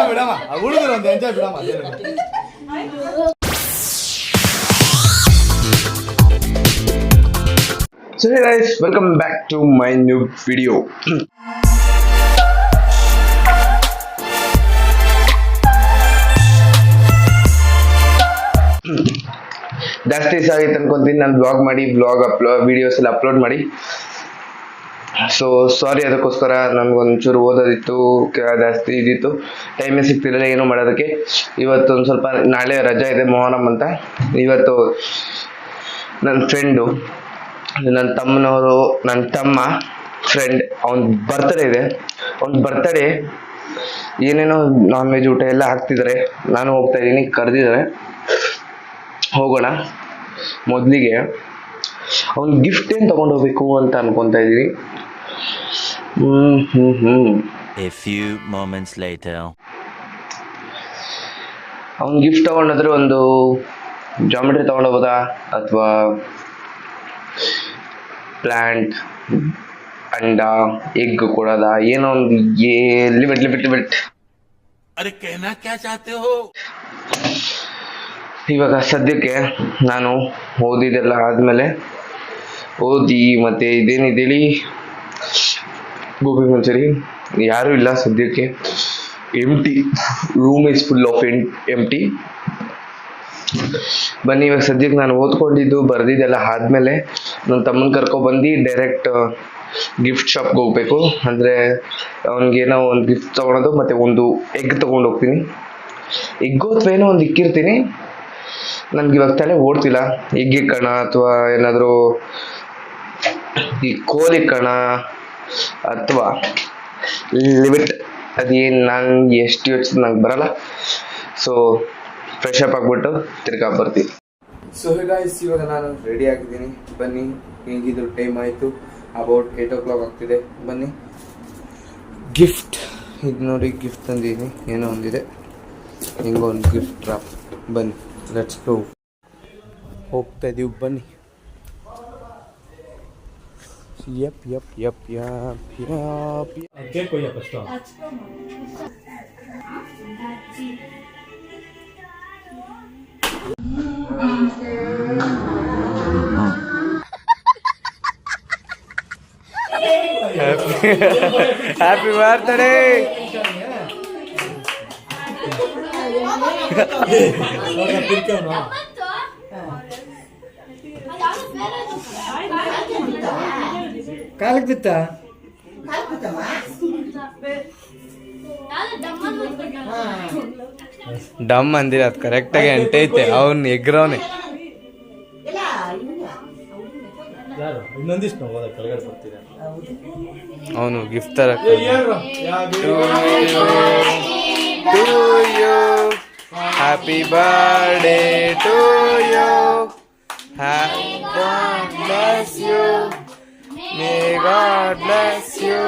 ಬಿಡಮ್ಮ ಹುಡುಗರು ಒಂದು ಎಂಜಾಯ್ ಬಿಡಮ್ಮ. So hey guys, welcome back to my new video. ಜಾಸ್ತಿ ದಿವಸ ಆಗಿತ್ತು ಅನ್ಕೊಂತೀನಿ ನಾನು ಬ್ಲಾಗ್ ಮಾಡಿ ವಿಡಿಯೋಸ್ ಎಲ್ಲ ಅಪ್ಲೋಡ್ ಮಾಡಿ. ಸೊ ಸಾರಿ, ಅದಕ್ಕೋಸ್ಕರ ನನಗೊಂಚೂರು ಓದೋದಿತ್ತು, ಜಾಸ್ತಿ ಇದಿತ್ತು, ಟೈಮೇ ಸಿಗ್ತಿರಲಿಲ್ಲ ಏನೋ ಮಾಡೋದಕ್ಕೆ. ಇವತ್ತು ಒಂದು ಸ್ವಲ್ಪ, ನಾಳೆ ರಜಾ ಇದೆ, ಮೊಹರಂ ಅಂತ. ಇವತ್ತು ನನ್ನ ಫ್ರೆಂಡು, ನನ್ನ ತಮ್ಮ ಫ್ರೆಂಡ್, ಅವನ ಬರ್ತ್ಡೇ ಇದೆ. ಅವನ ಬರ್ತ್ಡೇ ಏನೇನೋ ನಾನ್ ವೆಜ್ ಊಟ ಎಲ್ಲ ಹಾಕ್ತಿದ್ದಾರೆ. ನಾನು ಹೋಗ್ತಾ ಇದ್ದೀನಿ, ಕರೆದಿದ್ದಾರೆ, ಹೋಗೋಣ. ಮೊದಲಿಗೆ ಅವ್ನ ಗಿಫ್ಟ್ ಏನು ತೊಗೊಂಡೋಗ್ಬೇಕು ಅಂತ ಅನ್ಕೊತಾ ಇದ್ದೀನಿ. A few moments later. ಅವ್ನ ಗಿಫ್ಟ್ ತಗೊಂಡೋದ್ರೆ ಒಂದು ಜಾಮೆಟ್ರಿ ತಗೊಂಡೋಗ್ಬೋದಾ, ಅಥವಾ ಪ್ಲಾಂಟ್, ಅಂಡ, ಎಗ್ ಕೊಡೋದ, ಏನೋ ಒಂದು ಲಿಮಿಟ್. अरे कहना क्या चाहते हो? ಇವಾಗ ಸದ್ಯಕ್ಕೆ ನಾನು ಓದಿದೆಲ್ಲ ಆದಮೇಲೆ ಮತ್ತೆ ಇದೇನಿದೇಳಿ ಗೋಬಿ ಮಂಚೂರಿ ಯಾರೂ ಇಲ್ಲ ಸದ್ಯಕ್ಕೆ. ಎಂಟಿ ರೂಮ್ ಇಸ್ ಫುಲ್ ಆಫ್ ಎಂಟಿ. ಬನ್ನಿ, ಇವಾಗ ಸದ್ಯಕ್ಕೆ ನಾನು ಓದ್ಕೊಂಡಿದ್ದು ಬರೆದಿದ್ದೆಲ್ಲ ಆದಮೇಲೆ ನನ್ನ ತಮ್ಮನ ಕರ್ಕೊಬಂದು ಡೈರೆಕ್ಟ್ ಗಿಫ್ಟ್ ಶಾಪ್ಗೆ ಹೋಗ್ಬೇಕು. ಅಂದರೆ ಅವ್ನಿಗೇನೋ ಒಂದು ಗಿಫ್ಟ್ ತೊಗೊಳೋದು, ಮತ್ತು ಒಂದು ಎಗ್ ತೊಗೊಂಡು ಹೋಗ್ತೀನಿ. ಎಗ್ಗು ಅಥವಾ ಏನೋ ಒಂದು ಇಕ್ಕಿರ್ತೀನಿ. ನನ್ಗೆ ಇವಾಗ ತಲೆ ಓಡ್ತಿಲ್ಲ, ಎಗ್ ಇಕ್ಕಣ ಅಥವಾ ಏನಾದರೂ ಈ ಕೋಲ್ ಇಕ್ಕಣ ಅಥವಾ ಲಿಮಿಟ್, ಅದೇನು ನಂಗೆ ಎಷ್ಟು ಯೋಚಿಸಿದ್ ನಂಗೆ ಬರಲ್ಲ. ಸೊ ಫ್ರೆಶ್ ಅಪ್ ಆಗಿಬಿಟ್ಟು ತಿರ್ಗಾ ಬರ್ತೀನಿ. ಸೊ ಗಾಯ್ಸ್, ಇವಾಗ ನಾನು ರೆಡಿ ಆಗಿದ್ದೀನಿ. ಬನ್ನಿ, ಹೇಗಿದ್ರು ಟೈಮ್ ಆಯಿತು, ಅಬೌಟ್ 8 o'clock ಆಗ್ತಿದೆ. ಬನ್ನಿ, ಗಿಫ್ಟ್ ಇದು ನೋಡಿ, ಗಿಫ್ಟ್ ತಂದಿದ್ದೀನಿ. ಏನೋ ಒಂದಿದೆ, ಹೆಂಗೋ ಒಂದು ಗಿಫ್ಟ್ ಡ್ರಾಪ್. ಬನ್ನಿ, ಲೆಟ್ಸ್ ಗೋ. ಹೋಗ್ತಾ ಇದೀವಿ, ಬನ್ನಿ. ಯಪ್ ಹ್ಯಾಪಿ ಬರ್ತ್ಡೇ. ಕಾಲಕ್ಕೆ ಬಿತ್ತ ಡಮ್ ಅಂದಿರ, ಅದು ಕರೆಕ್ಟಾಗಿ ಅಂಟೈತೆ. ಅವನು ಎಗ್ರವನೆ. ಅವನು ಗಿಫ್ಟ್ ತರ. Happy birthday to you, God bless you, may God bless you,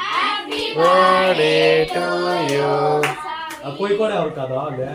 happy birthday to you. कोई करे और का दो ले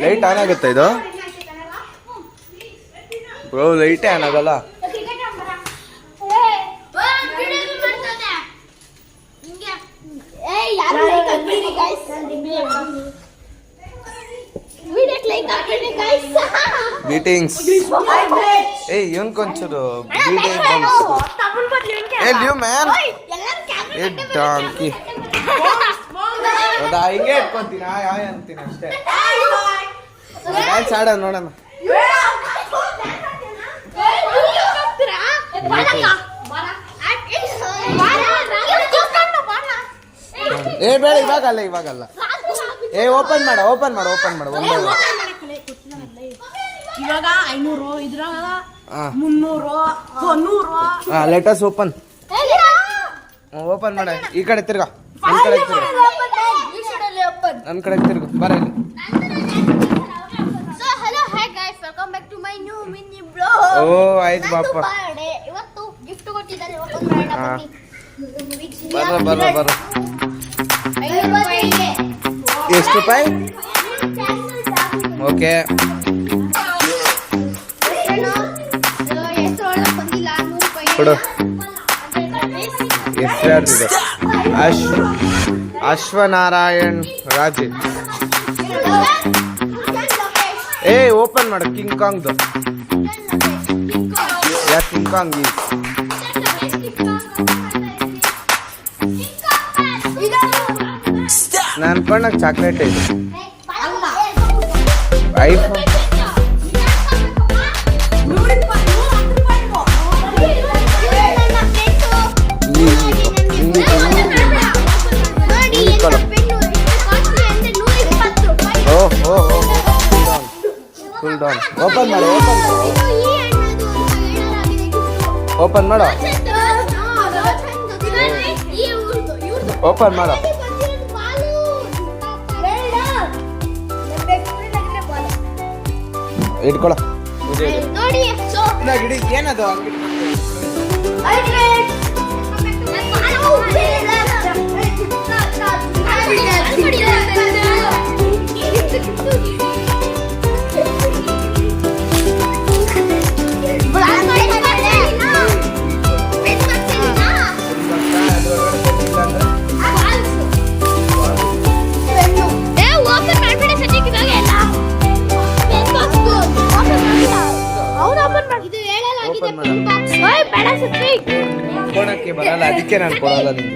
ಲೈಟ್ ಆನ್ ಆಗುತ್ತೆ ಇದು ಬ್ರೋ, ಲೈಟೇ ಆನ್ ಆಗಲ್ಲ. ಮೀಟಿಂಗ್ಸ್ ಏ ಇವನ್ ಕೊಂಚೂರು ಏ ಲಿವ್ ಮ್ಯಾನ್ ಏ ಡಾಂಕಿ ಹೌದಾ, ಹಿಂಗೆ ಇಟ್ಕೊಂತೀನಿ ಅಂತೀನಿ ಅಷ್ಟೇ. ಡ್ಯಾನ್ಸ್ ಆಡ ನೋಡೋಣ. ಏ ಬೇಡ, ಇವಾಗಲ್ಲ. ಏ ಓಪನ್ ಮಾಡ ಒಂದೇ ಇವಾಗ 500 ಇದ್ರಾಗ 300 100. ಲೆಟಸ್ ಓಪನ್ ಮಾಡ. ಈ ಕಡೆ ತಿರ್ಗ, ನನ್ ಕಡೆ ತಿರ್ಗು ಬರ ಇಲ್ಲಿ. ಓ ಆಯ್ತು ಬಾಪ, ಇವತ್ತು ಗಿಫ್ಟ್ ಕೊಟ್ಟಿದ್ದಾರೆ, ಓಪನ್ ಮಾಡೋಣ ಬನ್ನಿ. ಬರ ಎಷ್ಟು ರೂಪಾಯಿ? ಓಕೆ, ಕೊಡು. ಹೆಸರು ಯಾರ್ದಿದೆ? ಅಶ್ವನಾರಾಯಣ್ ರಾಜೆ. ಏ ಓಪನ್ ಮಾಡು ಕಿಂಗ್ ಕಾಂಗ್ದು. ಯಾ ಕಿಂಗ್ ಕಾಂಗ್ ಈ ನಾನು ಅನ್ಕೊಂಡಾಗ ಚಾಕ್ಲೇಟ್ ಇದೆ. IPhone full down. ಓಪನ್ ಮಾಡು. ಓಪನ್ ಮಾಡು. ಇಟ್ಕೊಳ ಏನದು? ಕೊಡಕ್ಕೆ ಬರಲ್ಲ, ಅದಕ್ಕೆ ನಾನು ಕೊಡಲ್ಲ ನಿಮ್ಗೆ.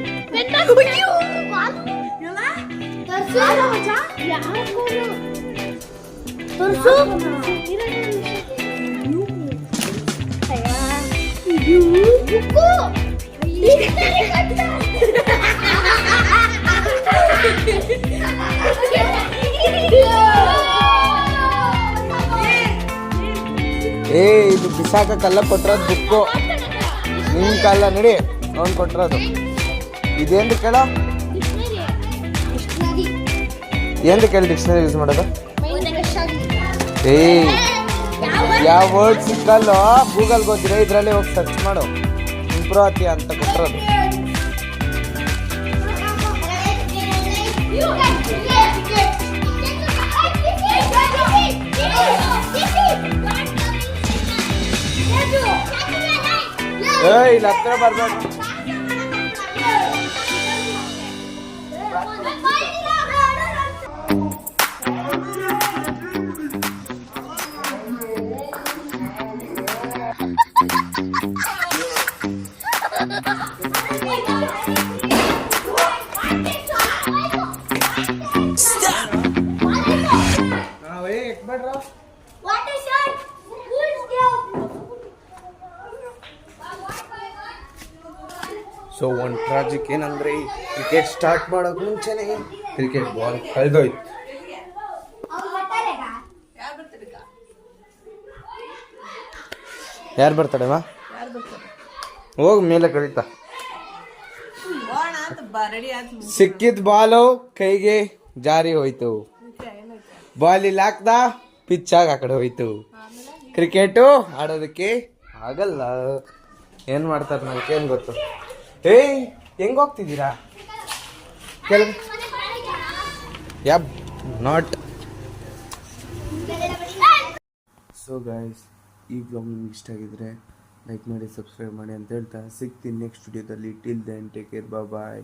ಏ ಇದು ಬಿಸಾಕ ಕಲ್ಲ ಕೊಟ್ಟಿರೋದು ಬುಕ್ಕು, ನಿನ್ ಕಲ್ಲ ನಡಿ ಅವ್ನು ಕೊಟ್ಟಿರೋದು. ಇದೇನು ಕೇಳ? ಏನು ಕೇಳಿ ಡಿಕ್ಷನರಿ ಯೂಸ್ ಮಾಡೋದು? ಏ ಯಾವ ವರ್ಡ್ ಸಿಕ್ಕಲ್ಲ ಗೂಗಲ್ ಗೊತ್ತಿರ, ಇದರಲ್ಲಿ ಹೋಗಿ ಸರ್ಚ್ ಮಾಡು. ಇಂಪ್ರೂವ್ ಆತೀಯ ಅಂತ ಕೊಟ್ಟಿರೋದು. ಇಲ್ಲಿ ಹತ್ರ ಬರ್ಬೇಡ. ಸೊ ಒಂದು ಪ್ರಾಜೆಕ್ಟ್ ಏನಂದ್ರೆ, ಕ್ರಿಕೆಟ್ ಸ್ಟಾರ್ಟ್ ಮಾಡೋಕೆ ಮುಂಚೆನೆ ಕ್ರಿಕೆಟ್ ಬಾಲ್ ಕಳೆದೋಯ್ತು. ಯಾರು ಬರ್ತಾಡಮ್ಮ? ಹೋಗಿ ಮೇಲೆ ಕಳೀತಾ. ಸಿಕ್ಕಿದ ಬಾಲು ಕೈಗೆ ಜಾರಿ ಹೋಯ್ತು, ಬಾಲ್ ಇಲ್ಲಿ ಹಾಕ್ದ ಪಿಚ್ಚಾಗಿ ಆ ಕಡೆ ಹೋಯ್ತು. ಕ್ರಿಕೆಟು ಆಡೋದಕ್ಕೆ ಆಗಲ್ಲ. ಏನು ಮಾಡ್ತಾರೆ ನನಗೇನು ಗೊತ್ತು. ಏಯ್ ಹೆಂಗೆ ಹೋಗ್ತಿದ್ದೀರಾ? ನಾಟ್ ಸೊ ಗಾಯ್ಸ್, ಈ ವ್ಲಾಗ್ ನಿಮ್ಗೆ ಇಷ್ಟ ಆಗಿದ್ರೆ ಲೈಕ್ ಮಾಡಿ, ಸಬ್ಸ್ಕ್ರೈಬ್ ಮಾಡಿ ಅಂತ ಹೇಳ್ತಾ ಸಿಗ್ತೀನಿ ನೆಕ್ಸ್ಟ್ ವಿಡಿಯೋದಲ್ಲಿ. ಟಿಲ್ ದೆನ್ ಟೇಕ್ ಕೇರ್, ಬಾಯ್.